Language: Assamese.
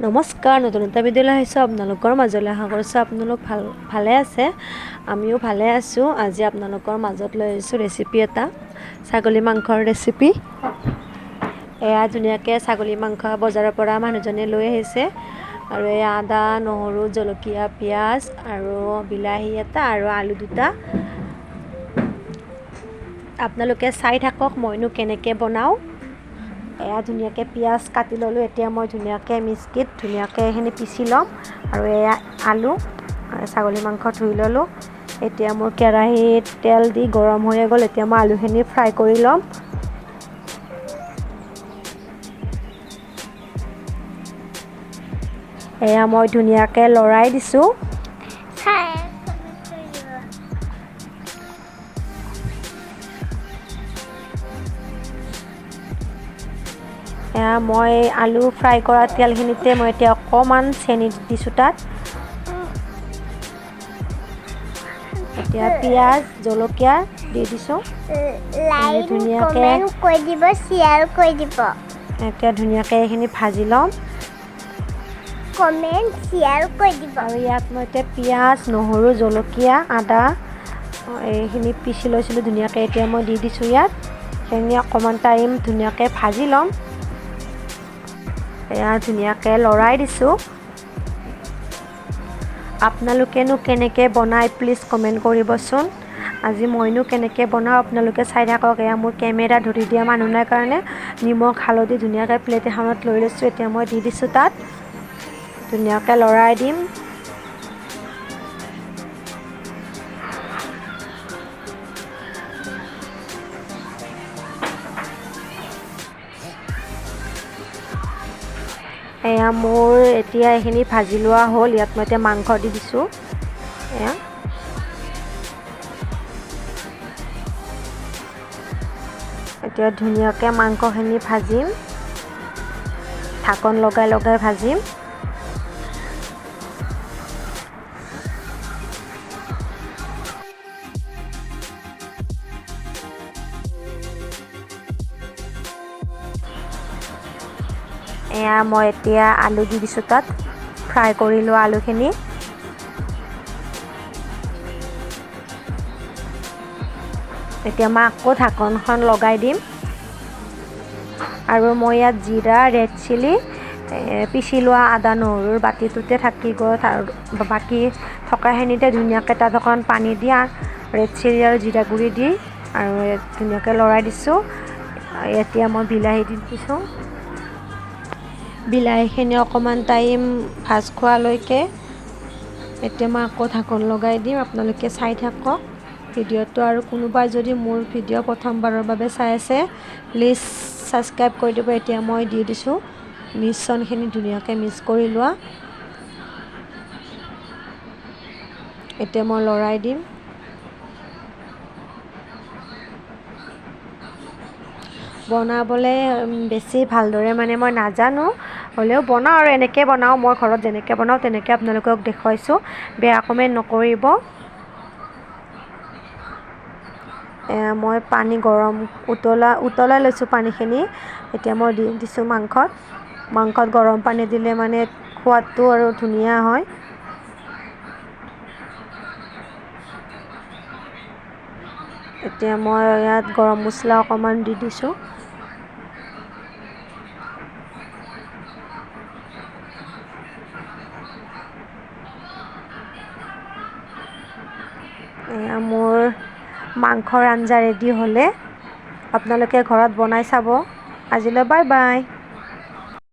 নমস্কাৰ, নতুন এটা ভিডিঅ'লৈ আহিছোঁ আপোনালোকৰ মাজলৈ। আশা কৰিছোঁ আপোনালোক ভালে আছে, আমিও ভালে আছোঁ। আজি আপোনালোকৰ মাজত লৈ আহিছোঁ ৰেচিপি এটা, ছাগলী মাংসৰ ৰেচিপি। এয়া ধুনীয়াকৈ ছাগলী মাংস বজাৰৰ পৰা মানুহজনে লৈ আহিছে। আৰু এয়া আদা, নহৰু, জলকীয়া, পিঁয়াজ আৰু বিলাহী এটা আৰু আলু দুটা। আপোনালোকে চাই থাকক মইনো কেনেকৈ বনাওঁ। এয়া ধুনীয়াকৈ পিঁয়াজ কাটি ল'লোঁ। এতিয়া মই ধুনীয়াকৈ মিক্সিত ধুনীয়াকৈ এইখিনি পিচি ল'ম। আৰু এয়া আলু ছাগলী মাংস ধুই ল'লোঁ। এতিয়া মোৰ কেৰাহীত তেল দি গৰম হৈ গ'ল। এতিয়া মই আলুখিনি ফ্ৰাই কৰি ল'ম। এয়া মই ধুনীয়াকৈ লৰাই দিছোঁ। এয়া মই আলু ফ্ৰাই কৰা তেলখিনিতে মই এতিয়া অকণমান চেনি দিছোঁ তাত। এতিয়া পিঁয়াজ, জলকীয়া দি দিছোঁ। এতিয়া ধুনীয়াকৈ এইখিনি ভাজি ল'ম। আৰু ইয়াত মই এতিয়া পিঁয়াজ, নহৰু, জলকীয়া, আদা এইখিনি পিচি লৈছিলোঁ ধুনীয়াকৈ। এতিয়া মই দি দিছোঁ ইয়াত। সেইখিনি অকণমান টাইম ধুনীয়াকৈ ভাজি ল'ম। এয়া ধুনীয়াকৈ লৰাই দিছোঁ। আপোনালোকেনো কেনেকৈ বনায় প্লিজ কমেণ্ট কৰিবচোন। আজি মইনো কেনেকৈ বনাওঁ আপোনালোকে চাই থাকক। এয়া মোৰ কেমেৰা ধৰি দিয়া মানুহ নাই কাৰণে নিমখ হালধি ধুনীয়াকৈ প্লেট এখনত লৈ লৈছোঁ। এতিয়া মই দি দিছোঁ তাত, ধুনীয়াকৈ লৰাই দিম। এয়া মোৰ এতিয়া এইখিনি ভাজি লোৱা হ'ল। ইয়াত মই এতিয়া মাংস দি দিছোঁ। এয়া এতিয়া ধুনীয়াকৈ মাংসখিনি ভাজিম, ঢাকন লগাই লগাই ভাজিম। এয়া মই এতিয়া আলু দি দিছোঁ তাত, ফ্ৰাই কৰি লোৱা আলুখিনি। এতিয়া মই আকৌ ঢাকনখন লগাই দিম। আৰু মই ইয়াত জিৰা, ৰেড চিলি, পিচি লোৱা আদা নহৰুৰ বাতিটোতে থাকি গ'ল। বাকী থকাখিনিতে ধুনীয়াকৈ তাত অকণ পানী দি ৰেড চিলি আৰু জিৰা গুড়ি দি আৰু ধুনীয়াকৈ লৰাই দিছোঁ। এতিয়া মই বিলাহী দি দিছোঁ। বিলাহীখিনি অকণমান টাইম ভাজ খোৱালৈকে এতিয়া মই আকৌ ঢাকন লগাই দিম। আপোনালোকে চাই থাকক ভিডিঅ'টো। আৰু কোনোবাই যদি মোৰ ভিডিঅ' প্ৰথমবাৰৰ বাবে চাই আছে প্লিজ ছাবস্ক্ৰাইব কৰি দিব। এতিয়া মই দি দিছোঁ মিশ্ৰণখিনি ধুনীয়াকৈ মিক্স কৰি লোৱা। এতিয়া মই লৰাই দিম। বনাবলৈ বেছি ভালদৰে মই নাজানো, হ'লেও বনাওঁ আৰু এনেকৈ বনাওঁ। মই ঘৰত যেনেকৈ বনাওঁ তেনেকৈ আপোনালোকক দেখুৱাইছোঁ, বেয়া কমেণ্ট নকৰিব। মই পানী গৰম উতলাই লৈছোঁ পানীখিনি। এতিয়া মই দি দিছোঁ মাংসত গৰম পানী দিলে সোৱাদটো আৰু ধুনীয়া হয়। এতিয়া মই ইয়াত গৰম মছলা অকণমান দি দিছোঁ। এয়া মোৰ মাংসৰ আঞ্জা ৰেডি হ'লে আপোনালোকে ঘৰত বনাই চাব। আজিলৈ বাই বাই।